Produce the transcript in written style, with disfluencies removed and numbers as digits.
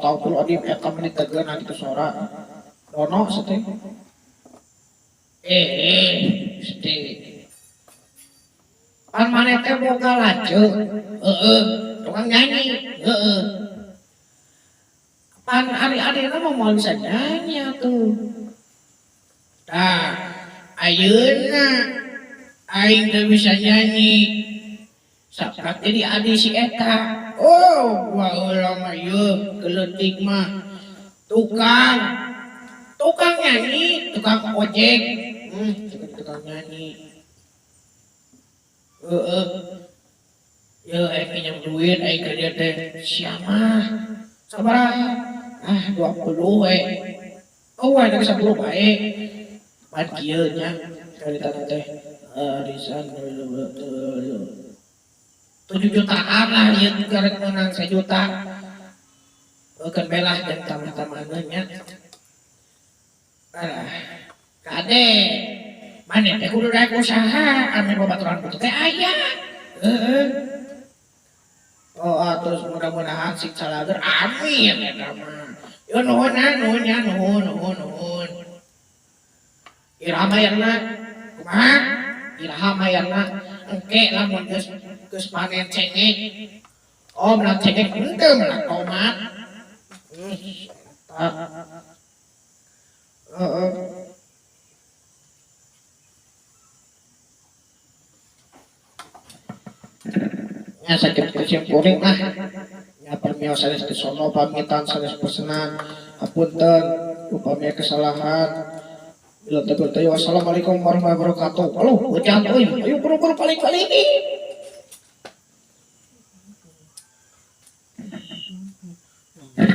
astagfirullahaladzim eta menit tegeun nanti sora dono seteh seteh pan maneh teh boga lanceuk tukang nyanyi pan adik-adikna mau bisa nyanyi atuh tah ayeuna aing teh bisa nyanyi saprak jadi adi si eta oh gua ulah mah yeuh keleutik mah tukang nyanyi tukang ojek tukang nyanyi yeuh aing pinjam duit aing kerja teh siapa sabaraha 20 we oh we da 10 bae pan kieu nya carita teh arisan 7 jutaan lah ieu karek menang 1 juta keun belah jeung tamah-tamaheun nya alah kade maneh teh kudu daek usaha ame babaturan kitu teh aya terus mudah-mudahan sing salager amin eta mah yo nuhun irama yerna kumaha irama yerna engke lamun geus panen cengek meunang cengek henteu meunang tomat nya sakit kuring mah nya permios sanes kesono pamitan sanes pesenan hapunten upami kesalahan bila teu wassalamualaikum warahmatullahi wabarakatuh. Aduh, hujan euy, ayo buru-buru balik-balik.